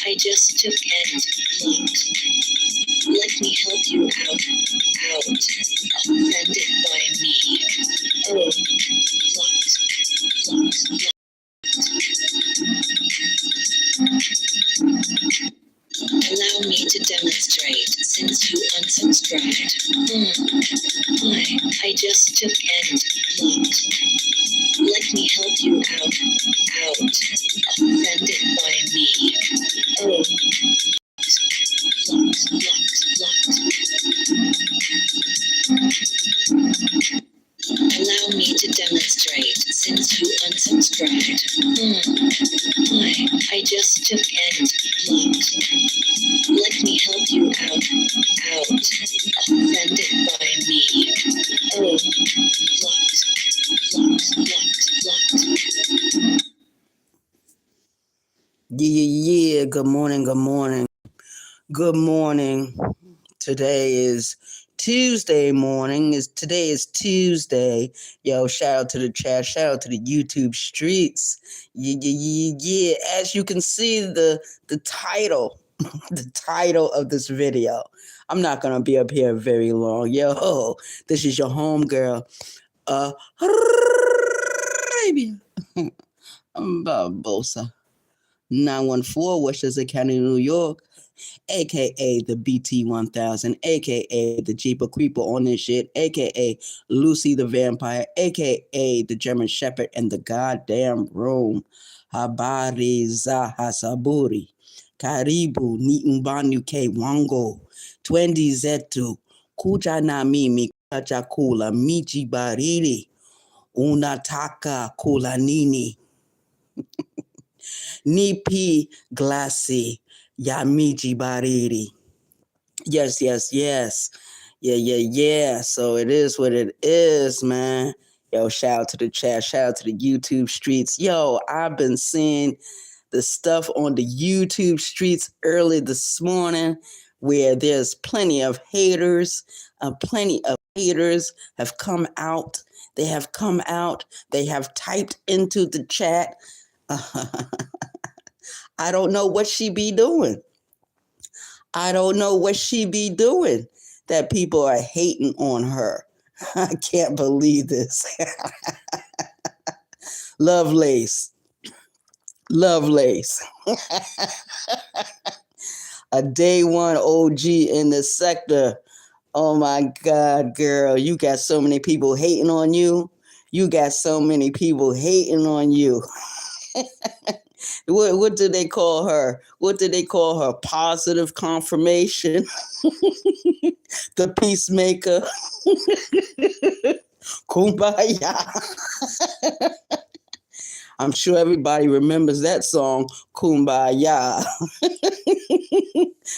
I just took and looked. Let me help you out. Offended by me. Oh, locked. Allow me to demonstrate since you unsubscribed. I just took and looked. Let me help you out. Offended by me. Oh, locked. Allow me to demonstrate since you unsubscribed. I just took and looked. Let me help you out. Offended by me. Oh, locked. Yeah. Good morning. Today is Tuesday morning. Today is Tuesday. Yo, shout out to the chat. Shout out to the YouTube streets. Yeah. As you can see, the title, the title of this video. I'm not gonna be up here very long. Yo, this is your homegirl. Arabia. Barbosa. 914 Westchester County, New York, aka the BT1000, aka the Jeeper Creeper on this shit, aka Lucy the Vampire, aka the German Shepherd in the goddamn room. Habari za hasaburi, karibu ni umbani ke wango, twendi zetu, kuja na mimi kwa chakula, miji baridi, unataka kula nini? Nipi glasi ya miji baridi. Yes. Yeah. So it is what it is, man. Yo, shout out to the chat. Shout out to the YouTube streets. Yo, I've been seeing the stuff on the YouTube streets early this morning where there's plenty of haters. Plenty of haters have come out. They have come out. They have typed into the chat. I don't know what she be doing. That people are hating on her. I can't believe this. Lovelace. A day one OG in the sector. Oh my God, girl. You got so many people hating on you. What did they call her? Positive confirmation. The peacemaker. Kumbaya. I'm sure everybody remembers that song, Kumbaya.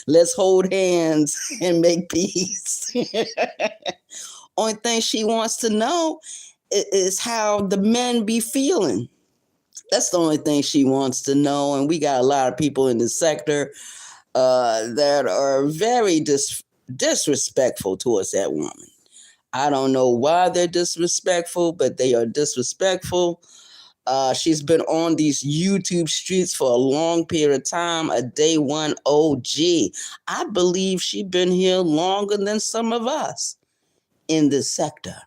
Let's hold hands and make peace. Only thing she wants to know is how the men be feeling. That's the only thing she wants to know. And we got a lot of people in the sector that are very disrespectful towards that woman. I don't know why they're disrespectful, but they are disrespectful. She's been on these YouTube streets for a long period of time, a day one OG. I believe she's been here longer than some of us in this sector.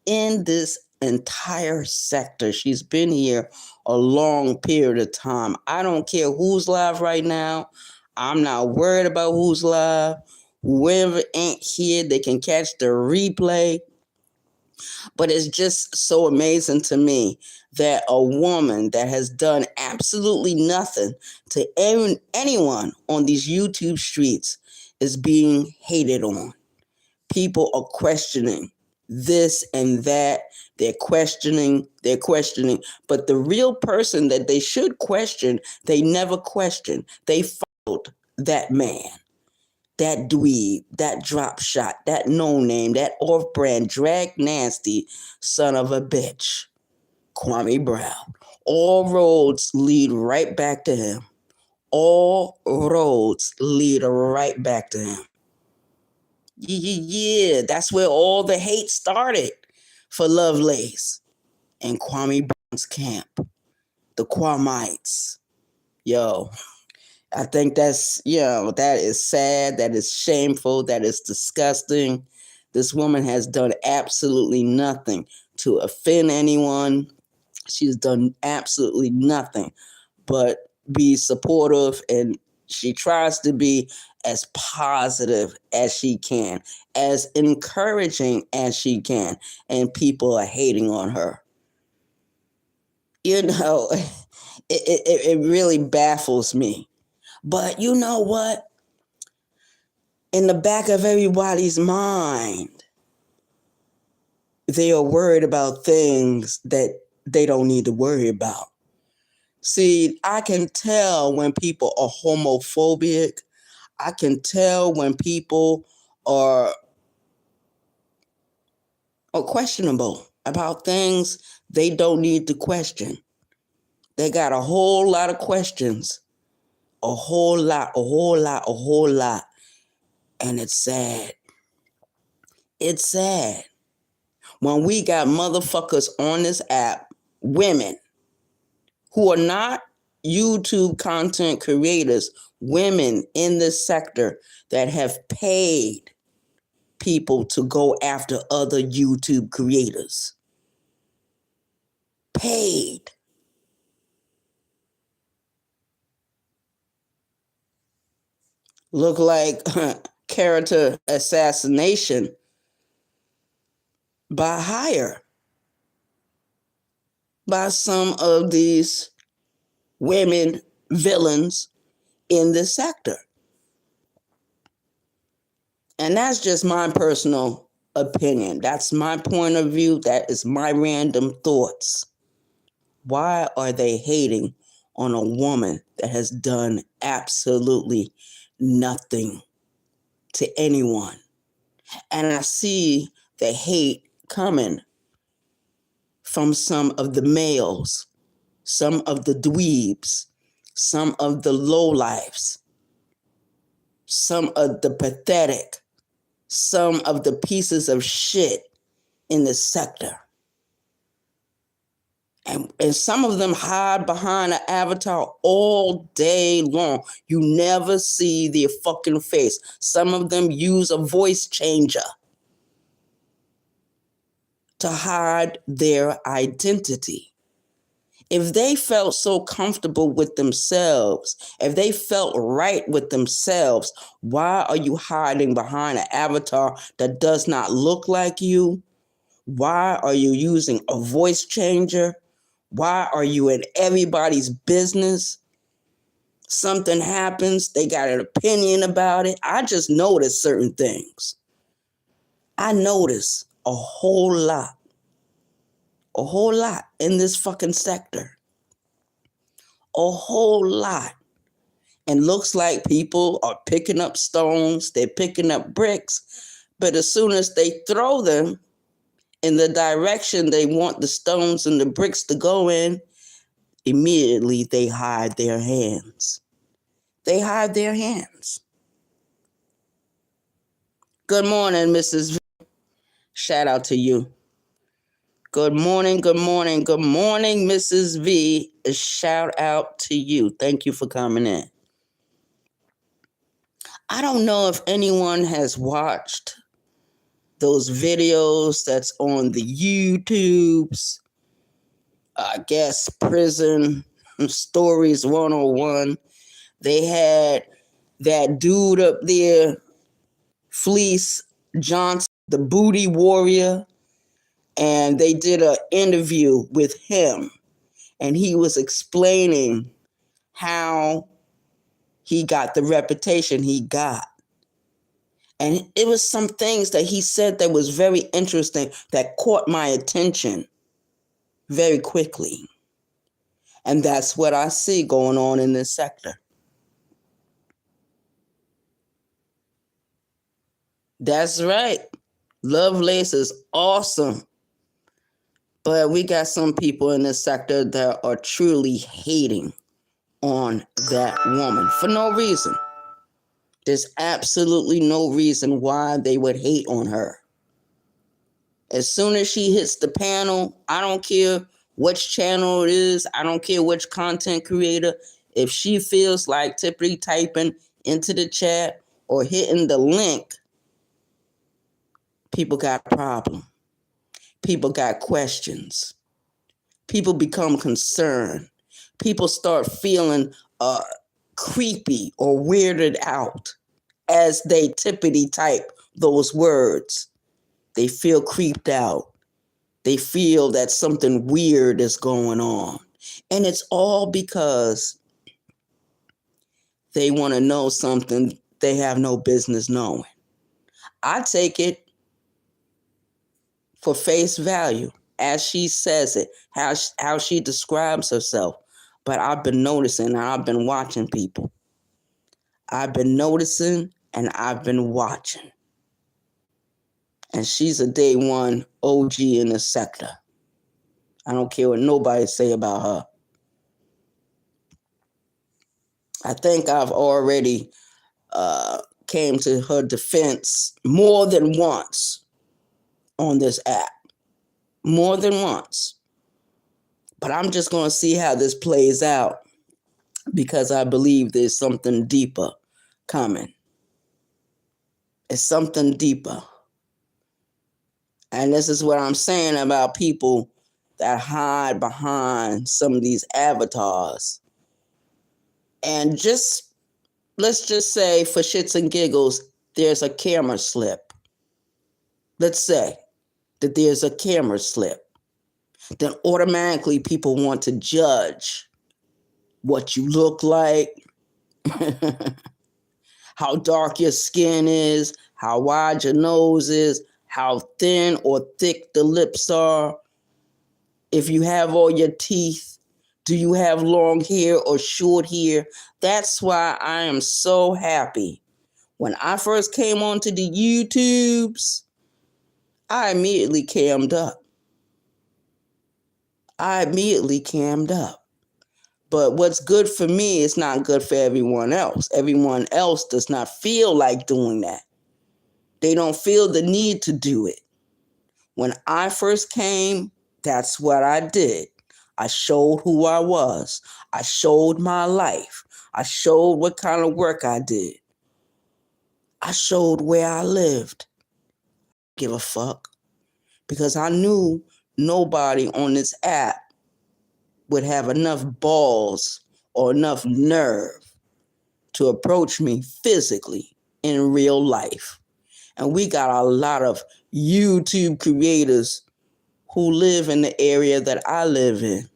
In this entire sector, she's been here a long period of time. I don't care who's live right now. I'm not worried about who's live. Whoever ain't here, they can catch the replay. But it's just so amazing to me that a woman that has done absolutely nothing to anyone on these YouTube streets is being hated on. People are questioning this and that. They're questioning. But the real person that they should question, they never question. They followed that man, that dweeb, that drop shot, that no name, that off-brand, drag nasty son of a bitch, Kwame Brown. All roads lead right back to him. Yeah, that's where all the hate started for Lovelace and Kwame Brown's camp, the Kwamites. Yo, I think that's, that is sad, that is shameful, that is disgusting. This woman has done absolutely nothing to offend anyone. She's done absolutely nothing but be supportive, and she tries to be as positive as she can, as encouraging as she can, and people are hating on her. It really baffles me. But you know what? In the back of everybody's mind, they are worried about things that they don't need to worry about. See, I can tell when people are homophobic. I can tell when people are questionable about things they don't need to question. They got a whole lot of questions. A whole lot. And it's sad. It's sad. When we got motherfuckers on this app, women, who are not YouTube content creators, women in this sector that have paid people to go after other YouTube creators. Paid. Look like character assassination by hire by some of these women villains in this sector. And that's just my personal opinion. That's my point of view. That is my random thoughts. Why are they hating on a woman that has done absolutely nothing to anyone? And I see the hate coming from some of the males, some of the dweebs, some of the lowlifes, some of the pathetic, some of the pieces of shit in the sector. And some of them hide behind an avatar all day long. You never see their fucking face. Some of them use a voice changer to hide their identity. If they felt so comfortable with themselves, if they felt right with themselves, why are you hiding behind an avatar that does not look like you? Why are you using a voice changer? Why are you in everybody's business? Something happens, they got an opinion about it. I just notice certain things. I notice a whole lot in this fucking sector. A whole lot. And looks like people are picking up stones, they're picking up bricks, but as soon as they throw them in the direction they want the stones and the bricks to go in, immediately they hide their hands. They hide their hands. Good morning, Mrs. V. Shout out to you. Good morning, Mrs. V. A shout out to you. Thank you for coming in. I don't know if anyone has watched those videos that's on the YouTubes. I guess Prison Stories 101. They had that dude up there, Fleece Johnson, the booty warrior, and they did an interview with him, and he was explaining how he got the reputation he got. And it was some things that he said that was very interesting that caught my attention very quickly. And that's what I see going on in this sector. That's right. Lovelace is awesome. But we got some people in this sector that are truly hating on that woman for no reason. There's absolutely no reason why they would hate on her. As soon as she hits the panel, I don't care which channel it is, I don't care which content creator, If she feels like tippity typing into the chat or hitting the link, people got a problem. People got questions. People become concerned. People start feeling creepy or weirded out as they tippity type those words. They feel creeped out. They feel that something weird is going on. And it's all because they want to know something they have no business knowing. I take it for face value as she says it, how she describes herself. But I've been noticing and I've been watching people. I've been noticing and I've been watching. And she's a day one OG in the sector. I don't care what nobody say about her. I think I've already came to her defense more than once on this app. More than once. But I'm just going to see how this plays out because I believe there's something deeper coming. It's something deeper. And this is what I'm saying about people that hide behind some of these avatars. And let's just say for shits and giggles, there's a camera slip. Let's say that there's a camera slip. Then automatically people want to judge what you look like, how dark your skin is, how wide your nose is, how thin or thick the lips are, if you have all your teeth, do you have long hair or short hair? That's why I am so happy. When I first came onto the YouTubes, I immediately cammed up. But what's good for me is not good for everyone else. Everyone else does not feel like doing that. They don't feel the need to do it. When I first came, that's what I did. I showed who I was. I showed my life. I showed what kind of work I did. I showed where I lived. Give a fuck. Because I knew nobody on this app would have enough balls or enough nerve to approach me physically in real life. And we got a lot of YouTube creators who live in the area that I live in.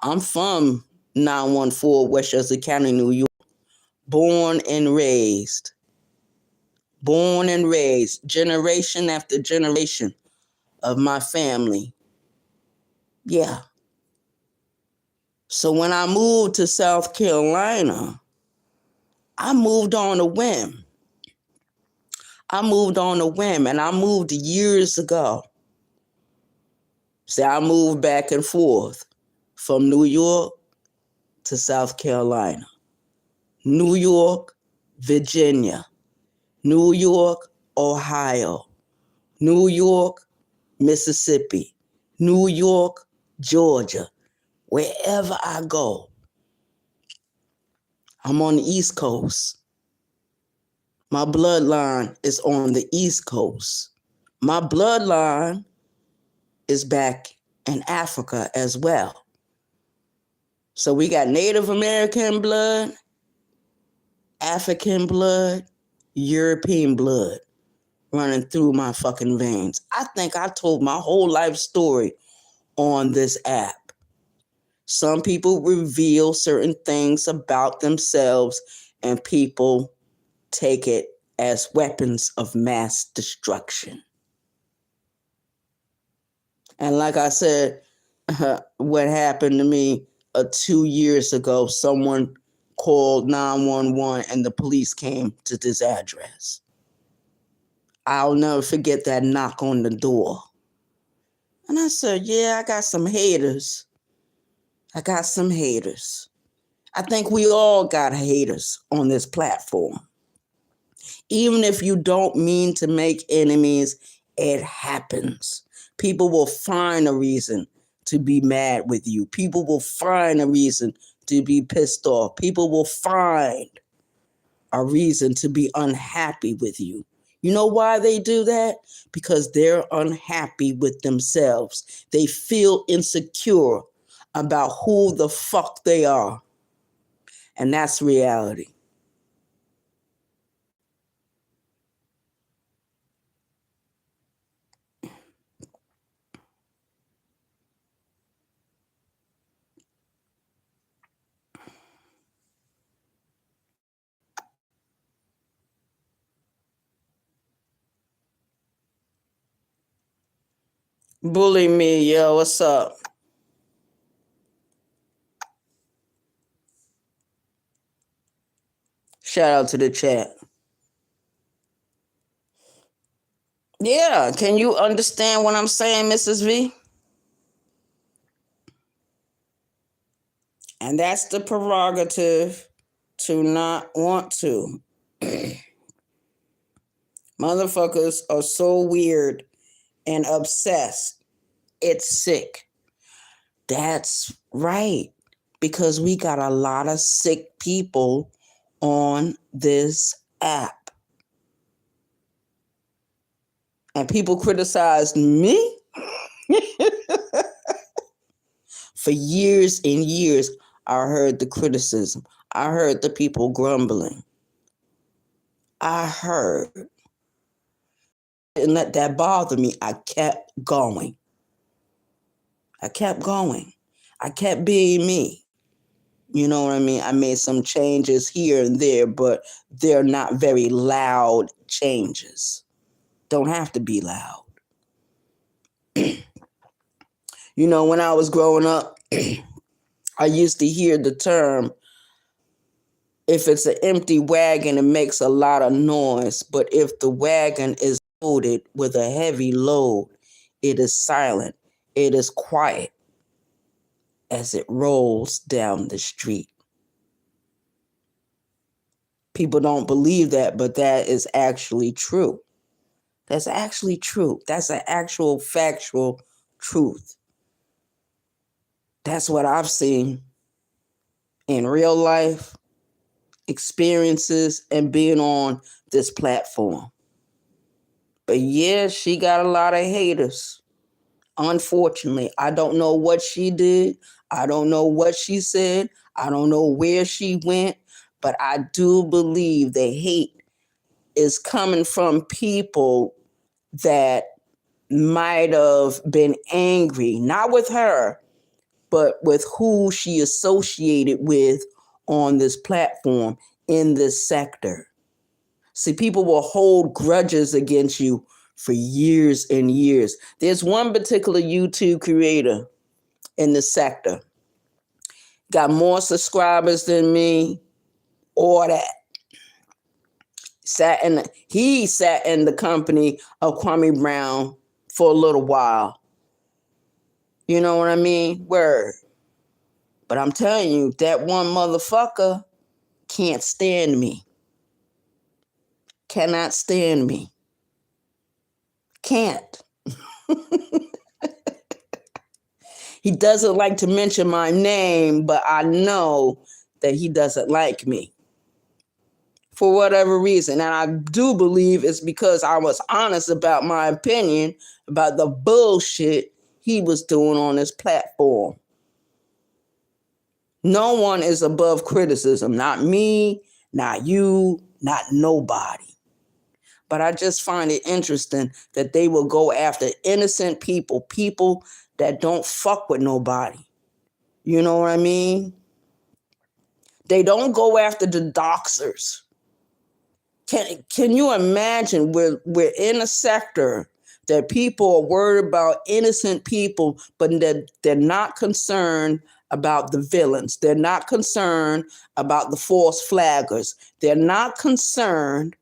I'm from 914 Westchester County, New York. Born and raised. Generation after generation of my family. Yeah. So when I moved to South Carolina, I moved on a whim. And I moved years ago. See, I moved back and forth from New York to South Carolina. New York, Virginia. New York, Ohio. New York, Mississippi. New York, Georgia. Wherever I go, I'm on the East Coast. My bloodline is on the East Coast. My bloodline is back in Africa as well. So we got Native American blood, African blood, European blood running through my fucking veins. I think I told my whole life story on this app. Some people reveal certain things about themselves and people take it as weapons of mass destruction. And like I said, what happened to me 2 years ago, someone called 911 and the police came to this address. I'll never forget that knock on the door. And I said, yeah, I got some haters. I think we all got haters on this platform. Even if you don't mean to make enemies, it happens. People will find a reason to be mad with you. People will find a reason to be pissed off. People will find a reason to be unhappy with you. You know why they do that? Because they're unhappy with themselves. They feel insecure about who the fuck they are. And that's reality. Bully me, yo, what's up? Shout out to the chat. Yeah, can you understand what I'm saying, Mrs. V? And that's the prerogative to not want to. Motherfuckers are so weird and obsessed. It's sick. That's right. Because we got a lot of sick people on this app. And people criticized me for years and years. I heard the criticism. I heard the people grumbling. I heard. Didn't let that bother me. I kept going. I kept being me. You know what I mean? I made some changes here and there, but they're not very loud changes. Don't have to be loud. You know, when I was growing up, I used to hear the term, if it's an empty wagon, it makes a lot of noise. But if the wagon is loaded with a heavy load, it is silent. It is quiet as it rolls down the street. People don't believe that, but that is actually true. That's actually true. That's an actual factual truth. That's what I've seen in real life experiences and being on this platform. But yeah, she got a lot of haters. Unfortunately, I don't know what she did. I don't know what she said. I don't know where she went. But I do believe the hate is coming from people that might have been angry, not with her, but with who she associated with on this platform in this sector. See, people will hold grudges against you for years and years. There's one particular YouTube creator in the sector, got more subscribers than me, or that. He sat in the company of Kwame Brown for a little while. You know what I mean? Word. But I'm telling you, that one motherfucker can't stand me. Cannot stand me. Can't. He doesn't like to mention my name, but I know that he doesn't like me for whatever reason. And I do believe it's because I was honest about my opinion about the bullshit he was doing on this platform. No one is above criticism. Not me, not you, not nobody. But I just find it interesting that they will go after innocent people, people that don't fuck with nobody. You know what I mean? They don't go after the doxers. Can you imagine we're in a sector that people are worried about innocent people, but that they're not concerned about the villains. They're not concerned about the false flaggers. They're not concerned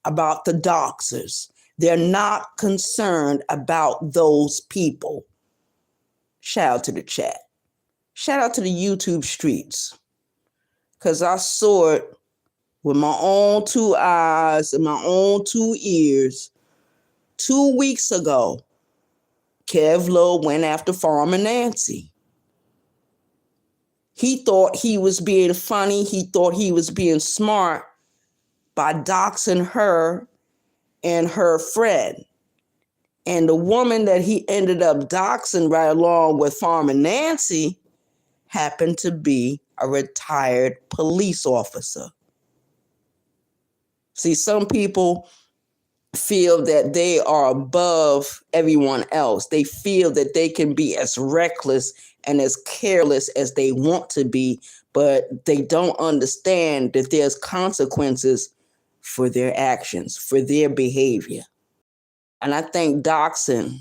about the doxers. They're not concerned about those people. Shout out to the chat. Shout out to the YouTube streets. Because I saw it with my own two eyes and my own two ears. 2 weeks ago, Kev Lowe went after Farmer Nancy. He thought he was being funny. He thought he was being smart by doxing her and her friend. And the woman that he ended up doxing right along with Farmer Nancy happened to be a retired police officer. See, some people feel that they are above everyone else. They feel that they can be as reckless and as careless as they want to be, but they don't understand that there's consequences for their actions, for their behavior. And I think doxing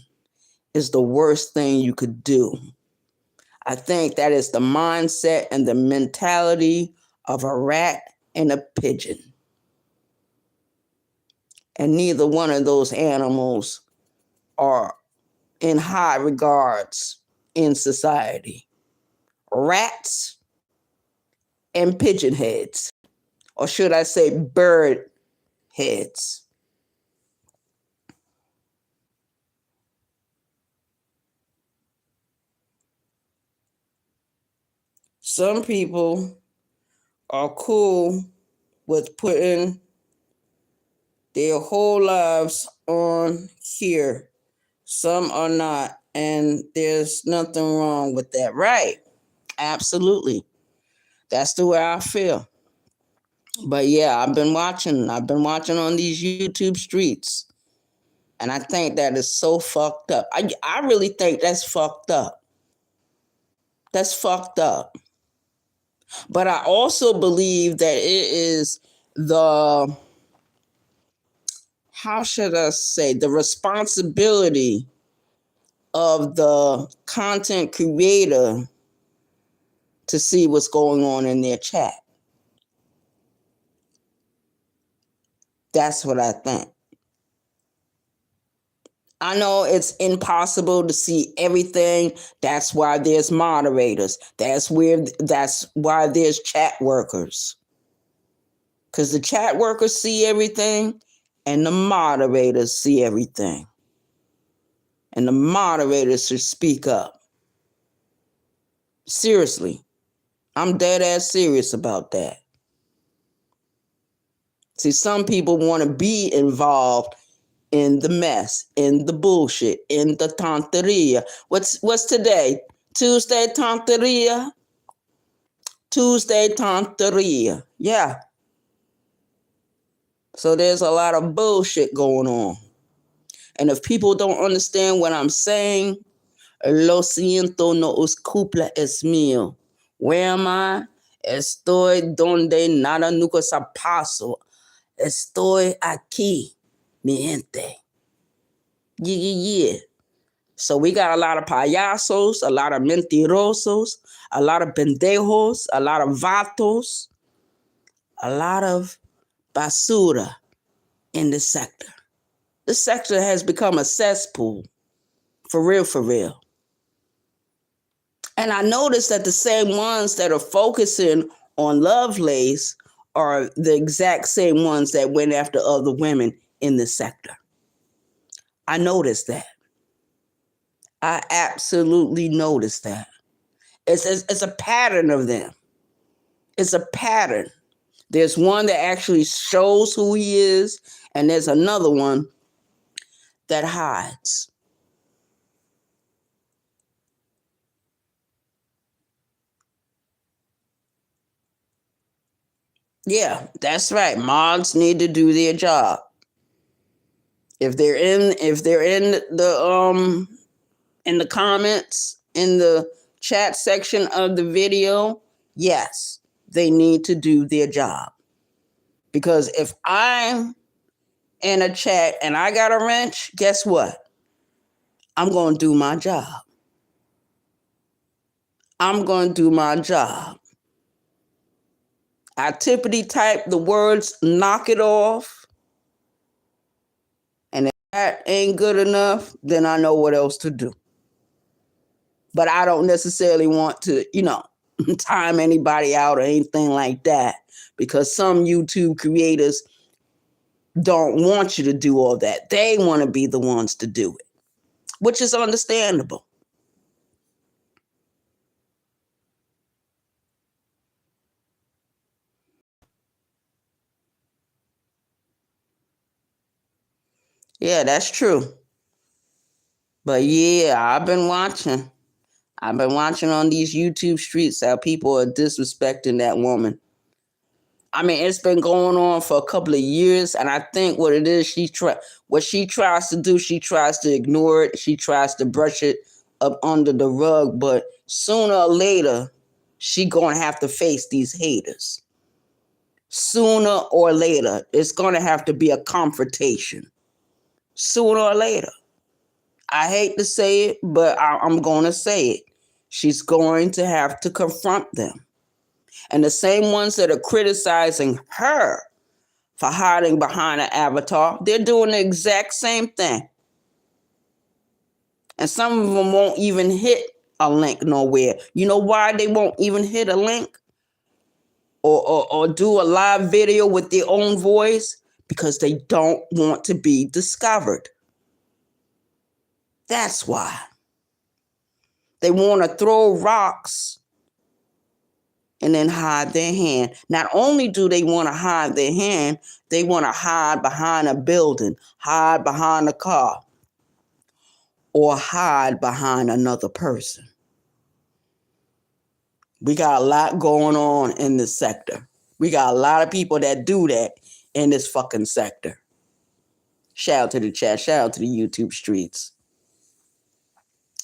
is the worst thing you could do. I think that is the mindset and the mentality of a rat and a pigeon. And neither one of those animals are in high regards in society. Rats and pigeon heads, or should I say bird heads. Some people are cool with putting their whole lives on here. Some are not, and there's nothing wrong with that. Right. Absolutely. That's the way I feel. But yeah, I've been watching on these YouTube streets. And I think that is so fucked up. I really think that's fucked up. That's fucked up. But I also believe that it is the, how should I say, the responsibility of the content creator to see what's going on in their chat. That's what I think. I know it's impossible to see everything. That's why there's moderators. That's why there's chat workers. Because the chat workers see everything and the moderators see everything. And the moderators should speak up. Seriously. I'm dead ass serious about that. See, some people want to be involved in the mess, in the bullshit, in the tonteria. What's today? Tuesday tonteria? Tuesday tonteria. Yeah. So there's a lot of bullshit going on. And if people don't understand what I'm saying, lo siento, no os culpa es mío. Where am I? Estoy donde nada nunca se pasó. Estoy aquí, mi gente. Yeah. So we got a lot of payasos, a lot of mentirosos, a lot of pendejos, a lot of vatos, a lot of basura in the sector. The sector has become a cesspool, for real, for real. And I noticed that the same ones that are focusing on Lovelace are the exact same ones that went after other women in the sector. I noticed that. I absolutely noticed that. It's a pattern of them. It's a pattern. There's one that actually shows who he is, and there's another one that hides. Yeah, that's right. Mods need to do their job. If they're in the comments, in the chat section of the video, yes, they need to do their job. Because if I'm in a chat and I got a wrench, guess what? I'm going to do my job. I'm going to do my job. I typically type the words, knock it off. And if that ain't good enough, then I know what else to do. But I don't necessarily want to, time anybody out or anything like that, because some YouTube creators don't want you to do all that. They want to be the ones to do it, which is understandable. Yeah, that's true. But yeah, I've been watching. I've been watching on these YouTube streets how people are disrespecting that woman. I mean, it's been going on for a couple of years, and I think what it is, what she tries to do, she tries to ignore it. She tries to brush it up under the rug, but sooner or later, she gonna have to face these haters. Sooner or later, it's gonna have to be a confrontation. Sooner or later. I hate to say it, but I'm gonna say it. She's going to have to confront them. And the same ones that are criticizing her for hiding behind an avatar, they're doing the exact same thing. And some of them won't even hit a link nowhere. You know why they won't even hit a link or do a live video with their own voice? Because they don't want to be discovered. That's why. They want to throw rocks and then hide their hand. Not only do they want to hide their hand, they want to hide behind a building, hide behind a car, or hide behind another person. We got a lot going on in this sector. We got a lot of people that do that in this fucking sector. Shout out to the chat. Shout out to the YouTube streets.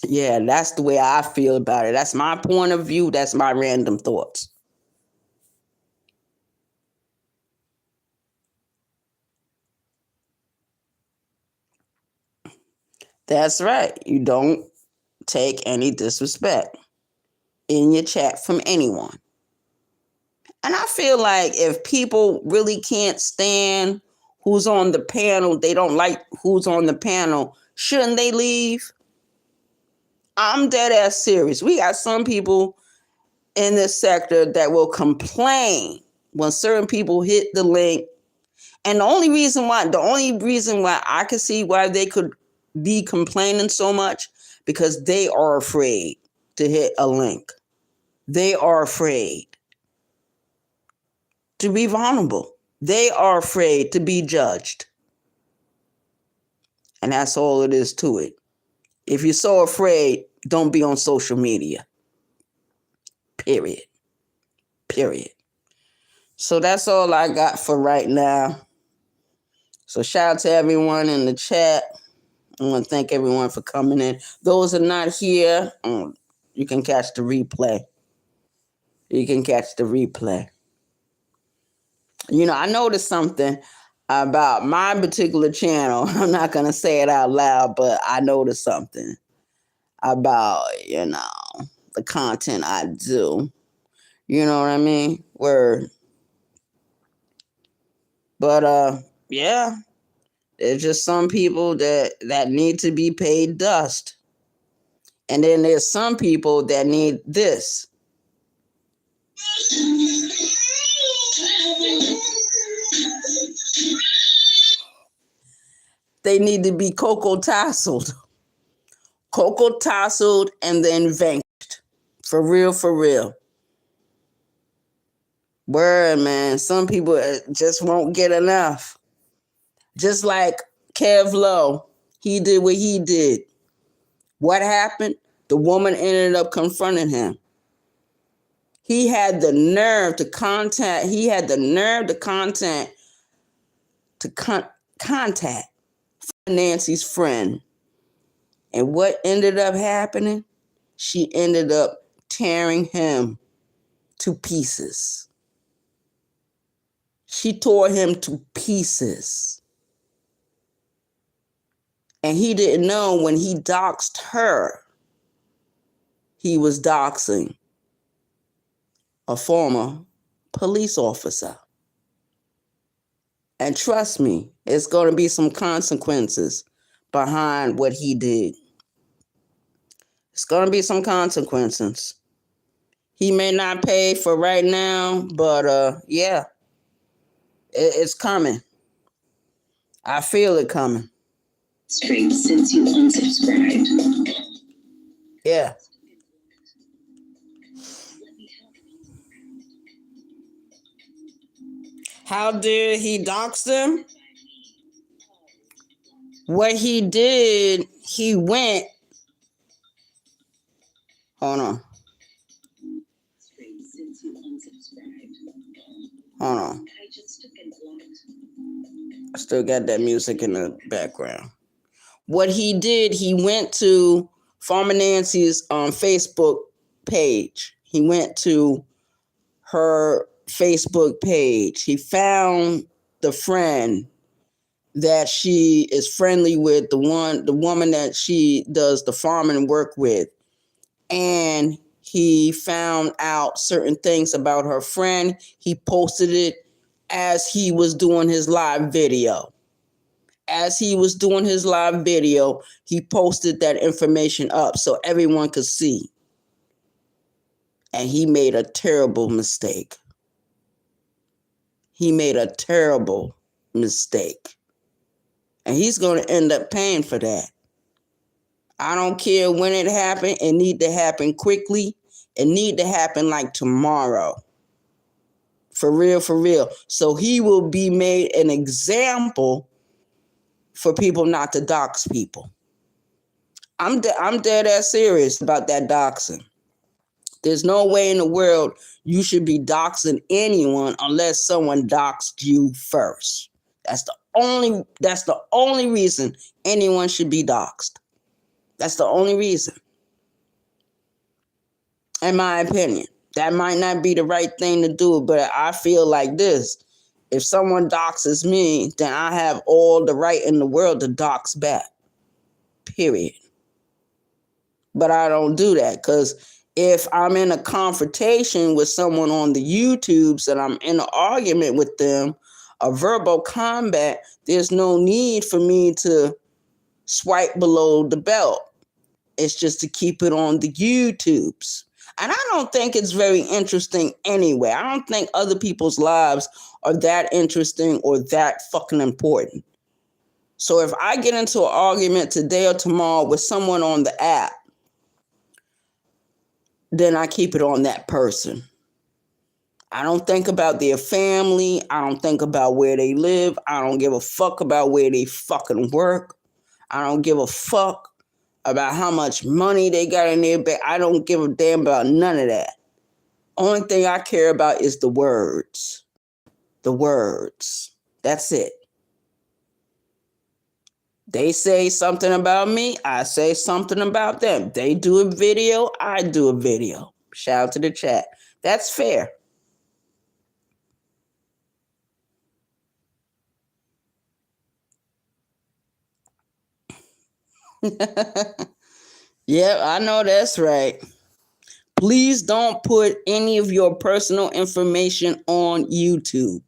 Yeah, that's the way I feel about it. That's my point of view. That's my random thoughts. That's right. You don't take any disrespect in your chat from anyone. And I feel like if people really can't stand who's on the panel, they don't like who's on the panel, shouldn't they leave? I'm dead ass serious. We got some people in this sector that will complain when certain people hit the link. And the only reason why I could see why they could be complaining so much, because they are afraid to hit a link. They are afraid to be vulnerable. They are afraid to be judged. And that's all it is to it. If you're so afraid, don't be on social media. Period. Period. So that's all I got for right now. So shout out to everyone in the chat. I want to thank everyone for coming in. Those are not here, you can catch the replay. You can catch the replay. You know, I noticed something about my particular channel. I'm not going to say it out loud, but I noticed something about, the content I do. You know what I mean? Word. But, yeah, there's just some people that need to be paid dust. And then there's some people that need this. They need to be cocoa tasseled. Cocoa tasseled and then vanquished. For real, for real. Word, man. Some people just won't get enough. Just like Kev Lowe. He did what he did. What happened? The woman ended up confronting him. He had the nerve to contact Nancy's friend. And what ended up happening? She ended up tearing him to pieces. She tore him to pieces. And he didn't know when he doxed her, he was doxing a former police officer. And trust me, it's going to be some consequences behind what he did. It's going to be some consequences. He may not pay for right now, but yeah, it's coming. I feel it coming. Stream since you unsubscribed. Yeah. How dare he dox them? What he did, he went. Hold on. Hold on. I still got that music in the background. What he did, he went to Farmer Nancy's Facebook page. He went to her Facebook page. He found the friend that she is friendly with, the woman that she does the farming work with. And he found out certain things about her friend. He posted it as he was doing his live video. As he was doing his live video, he posted that information up so everyone could see. And he made a terrible mistake. He made a terrible mistake. And he's going to end up paying for that. I don't care when it happened. It need to happen quickly. It need to happen like tomorrow. For real, for real. So he will be made an example for people not to dox people. I'm dead ass serious about that doxing. There's no way in the world you should be doxing anyone unless someone doxed you first. That's the only reason anyone should be doxed. That's the only reason. In my opinion. That might not be the right thing to do, but I feel like this. If someone doxes me, then I have all the right in the world to dox back. Period. But I don't do that because if I'm in a confrontation with someone on the YouTubes and I'm in an argument with them, a verbal combat, there's no need for me to swipe below the belt. It's just to keep it on the YouTubes. And I don't think it's very interesting anyway. I don't think other people's lives are that interesting or that fucking important. So if I get into an argument today or tomorrow with someone on the app, then I keep it on that person. I don't think about their family. I don't think about where they live. I don't give a fuck about where they fucking work. I don't give a fuck about how much money they got in their bank. I don't give a damn about none of that. Only thing I care about is the words. The words. That's it. They say something about me, I say something about them. They do a video, I do a video. Shout out to the chat. That's fair. Yeah, I know that's right. Please don't put any of your personal information on YouTube.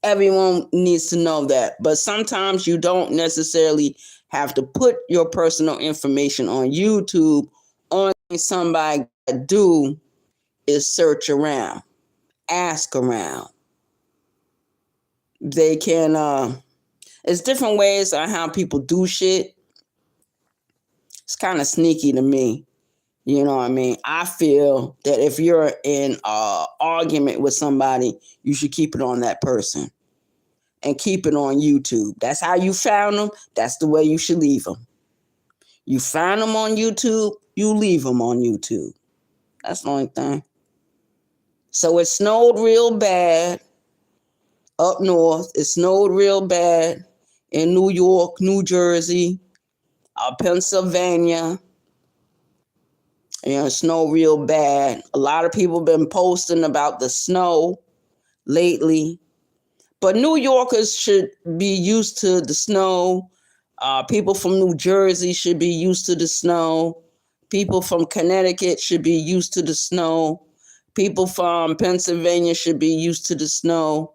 Everyone needs to know that. But sometimes you don't necessarily have to put your personal information on YouTube. Only thing somebody can do is search around, ask around. They can, it's different ways on how people do shit. It's kind of sneaky to me. You know what I mean? I feel that if you're in an argument with somebody, you should keep it on that person and keep it on YouTube. That's how you found them. That's the way you should leave them. You find them on YouTube, you leave them on YouTube. That's the only thing. So it snowed real bad up north. It snowed real bad in New York, New Jersey, Pennsylvania. It snowed real bad. A lot of people been posting about the snow lately. But New Yorkers should be used to the snow. People from New Jersey should be used to the snow. People from Connecticut should be used to the snow. People from Pennsylvania should be used to the snow.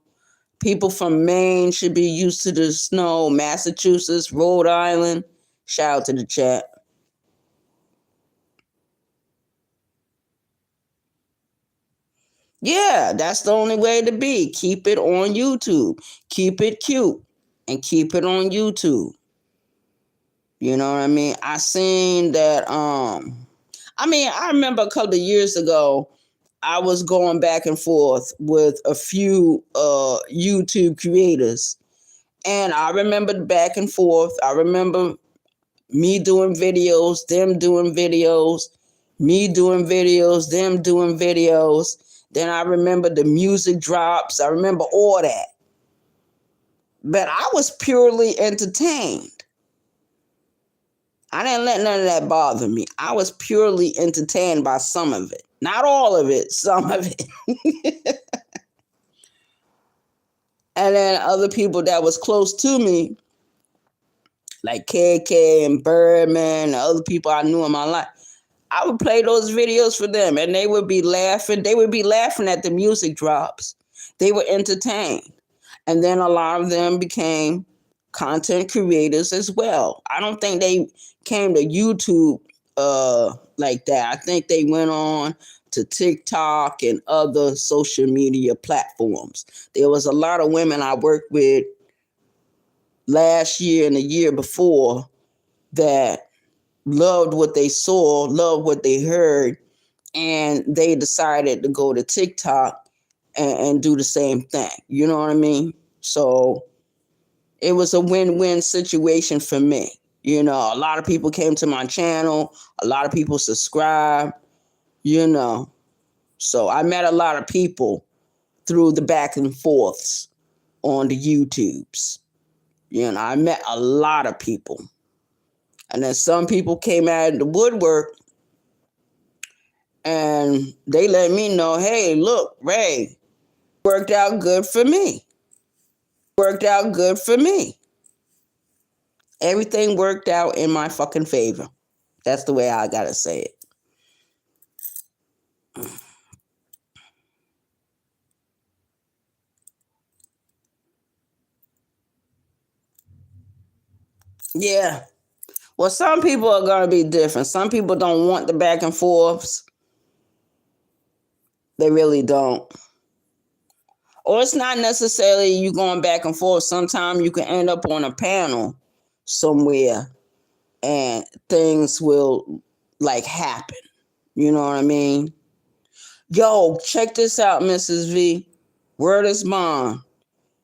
People from Maine should be used to the snow. Massachusetts, Rhode Island. Shout out to the chat. Yeah, that's the only way to be. Keep it on YouTube. Keep it cute and keep it on YouTube. You know what I mean? I seen that, I remember a couple of years ago, I was going back and forth with a few YouTube creators. And I remember the back and forth. I remember me doing videos, them doing videos, me doing videos, them doing videos. Then I remember the music drops. I remember all that. But I was purely entertained. I didn't let none of that bother me. I was purely entertained by some of it. Not all of it, some of it. And then other people that was close to me, like KK and Birdman, and other people I knew in my life, I would play those videos for them and they would be laughing. They would be laughing at the music drops. They were entertained. And then a lot of them became content creators as well. I don't think they came to YouTube like that. I think they went on to TikTok and other social media platforms. There was a lot of women I worked with last year and the year before that loved what they saw, loved what they heard, and they decided to go to TikTok and do the same thing. You know what I mean? So it was a win-win situation for me. You know, a lot of people came to my channel, a lot of people subscribed, you know. So I met a lot of people through the back and forths on the YouTubes. You know, I met a lot of people. And then some people came out of the woodwork and they let me know, hey, look, Ray, worked out good for me. Worked out good for me. Everything worked out in my fucking favor. That's the way I gotta say it. Yeah. Well, some people are gonna be different. Some people don't want the back and forths. They really don't. Or it's not necessarily you going back and forth. Sometimes you can end up on a panel somewhere and things will like happen. You know what I mean? Yo, check this out, Mrs. V. Word is bond.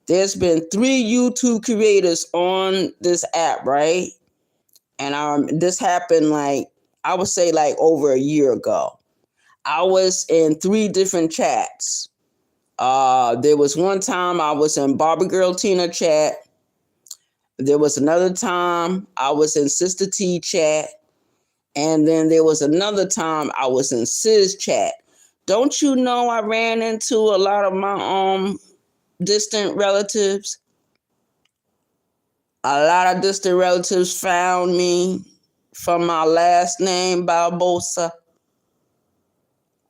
There's been 3 YouTube creators on this app, right? And this happened like, I would say like over a year ago. I was in 3 different chats. There was one time I was in Barbie Girl Tina chat. There was another time I was in Sister T chat. And then there was another time I was in Sis chat. Don't you know I ran into a lot of my distant relatives? A lot of distant relatives found me from my last name, Barbosa.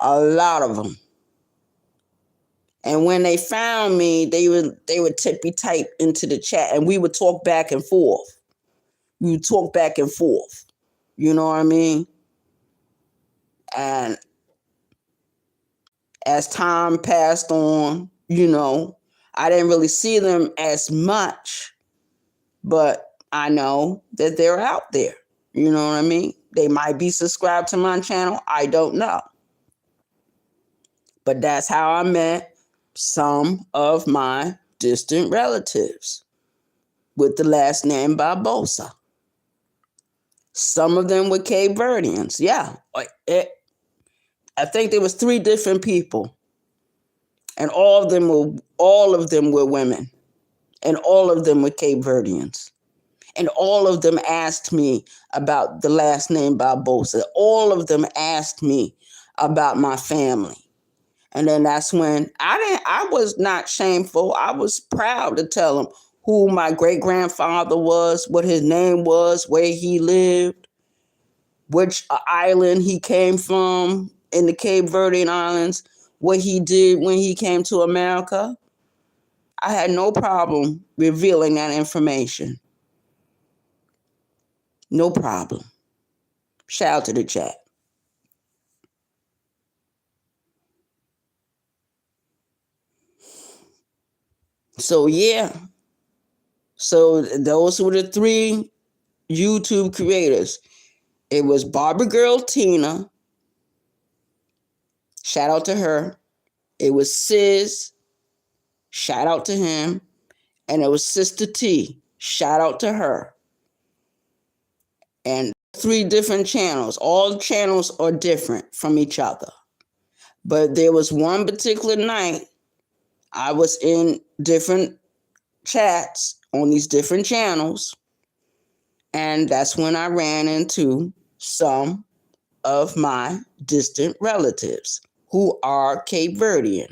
A lot of them. And when they found me, they would tippy type into the chat and we would talk back and forth. We would talk back and forth. You know what I mean? And as time passed on, you know, I didn't really see them as much, but I know that they're out there. You know what I mean? They might be subscribed to my channel. I don't know. But that's how I met some of my distant relatives with the last name Barbosa. Some of them were Cape Verdeans. Yeah. I think there was 3 different people. And all of them were women. And all of them were Cape Verdeans. And all of them asked me about the last name Barbosa. All of them asked me about my family. And then that's when I was not shameful. I was proud to tell them who my great-grandfather was, what his name was, where he lived, which island he came from in the Cape Verdean Islands, what he did when he came to America. I had no problem revealing that information. No problem. Shout out to the chat. So, yeah. So, those were the 3 YouTube creators. It was Barbie Girl Tina. Shout out to her. It was Sis. Shout out to him. and it was Sister T. Shout out to her. And 3 different channels. All the channels are different from each other. But there was one particular night I was in different chats on these different channels, and that's when I ran into some of my distant relatives who are Cape Verdean.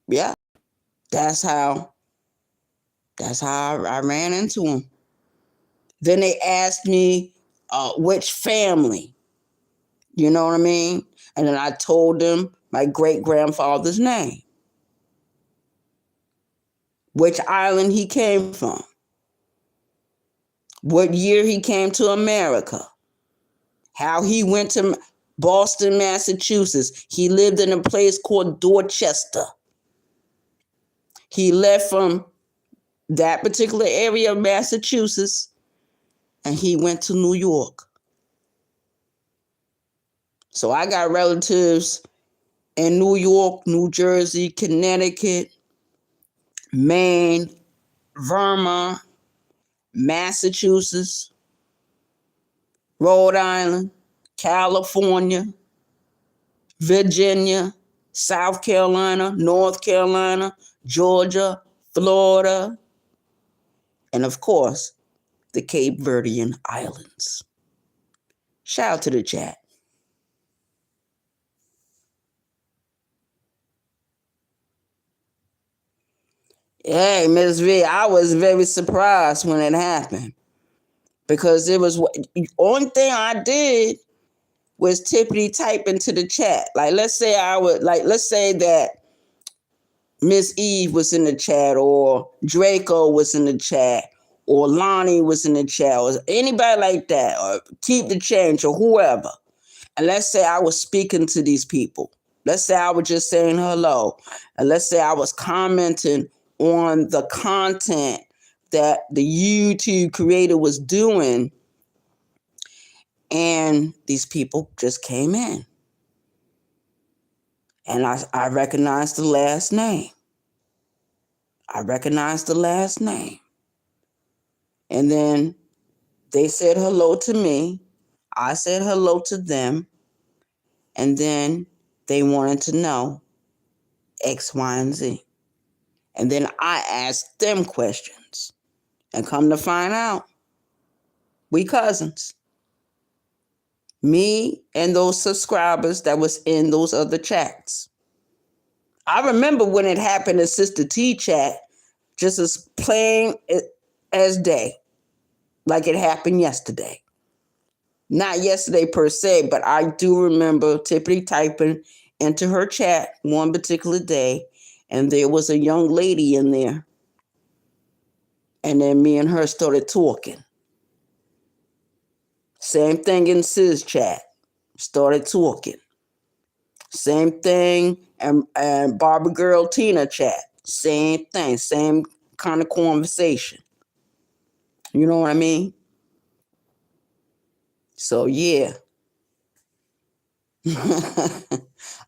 Yeah, that's how I ran into them. Then they asked me which family, you know what I mean? And then I told them my great-grandfather's name, which island he came from, what year he came to America, how he went to Boston, Massachusetts. He lived in a place called Dorchester. He left from that particular area of Massachusetts and he went to New York. So I got relatives in New York, New Jersey, Connecticut, Maine, Vermont, Massachusetts, Rhode Island, California, Virginia, South Carolina, North Carolina, Georgia, Florida, and of course, the Cape Verdean Islands. Shout out to the chat. Hey, Ms. V, I was very surprised when it happened because it was only thing I did was tippity type into the chat. Like, let's say that Miss Eve was in the chat, or Draco was in the chat, or Lonnie was in the chat, or anybody like that, or Keep the Change, or whoever. And let's say I was speaking to these people. Let's say I was just saying hello. And let's say I was commenting on the content that the YouTube creator was doing. And these people just came in. And I recognized the last name. And then they said hello to me. I said hello to them. And then they wanted to know X, Y, and Z. And then I asked them questions. And come to find out, we cousins. Me and those subscribers that was in those other chats. I remember when it happened in Sister T chat, just as plain as day, like it happened yesterday. Not yesterday per se, but I do remember tippity typing into her chat one particular day, and there was a young lady in there. And then me and her started talking. Same thing in Sis chat. Started talking. Same thing and Barbara Girl Tina chat. Same thing. Same kind of conversation. You know what I mean? So yeah.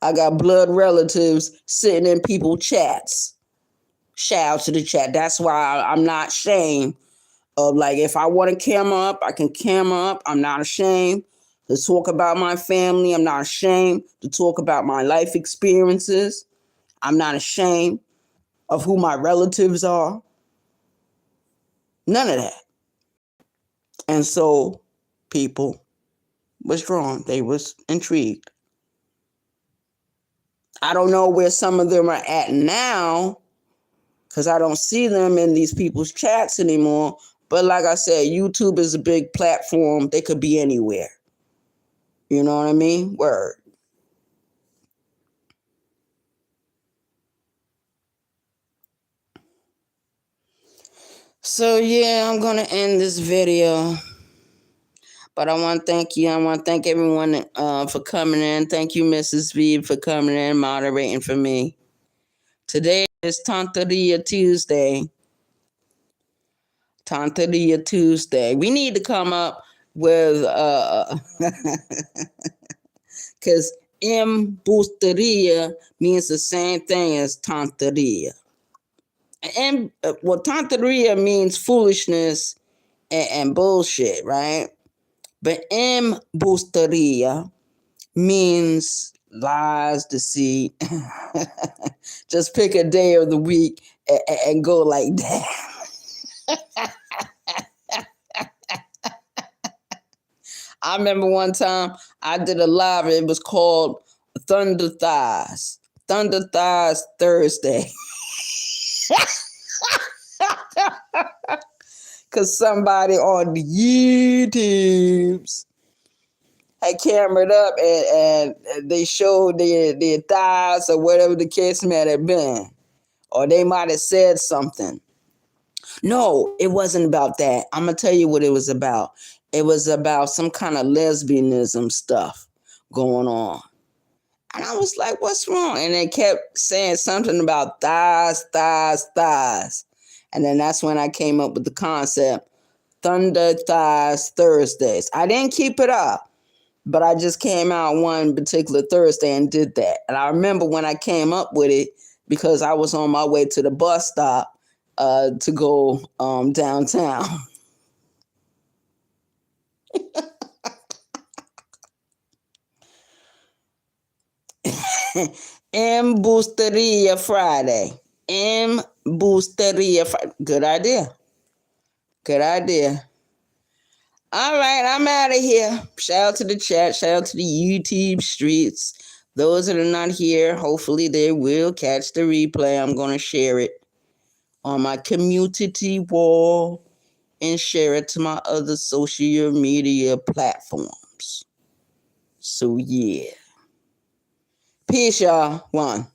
I got blood relatives sitting in people's chats. Shout out to the chat. That's why I'm not ashamed of, like, if I want to camera up, I can camera up. I'm not ashamed to talk about my family. I'm not ashamed to talk about my life experiences. I'm not ashamed of who my relatives are. None of that. And so people was drawn. They was intrigued. I don't know where some of them are at now because I don't see them in these people's chats anymore. But like I said, YouTube is a big platform. They could be anywhere. You know what I mean? Word. So yeah, I'm going to end this video. But I want to thank you. I want to thank everyone for coming in. Thank you, Mrs. V, for coming in, moderating for me. Today is Tonteria Tuesday. Tonteria Tuesday. We need to come up with, because Embusteria means the same thing as Tonteria. And well, tonteria means foolishness and bullshit, right? But embusteria means lies, deceit. Just pick a day of the week and go like that. I remember one time I did a live. It was called Thunder Thighs. Thunder Thighs Thursday. Because somebody on the YouTubes had cameraed up and they showed their thighs or whatever the case might have been. Or they might have said something. No, it wasn't about that. I'm going to tell you what it was about. It was about some kind of lesbianism stuff going on. And I was like, what's wrong? And they kept saying something about thighs, thighs, thighs. And then that's when I came up with the concept, Thunder Thighs Thursdays. I didn't keep it up, but I just came out one particular Thursday and did that. And I remember when I came up with it because I was on my way to the bus stop to go downtown. Embusteria Friday. Embusteria Friday. Good idea. Good idea. All right, I'm out of here. Shout out to the chat. Shout out to the YouTube streets. Those that are not here, hopefully they will catch the replay. I'm going to share it on my community wall and share it to my other social media platforms. So, yeah. Peace, y'all. One.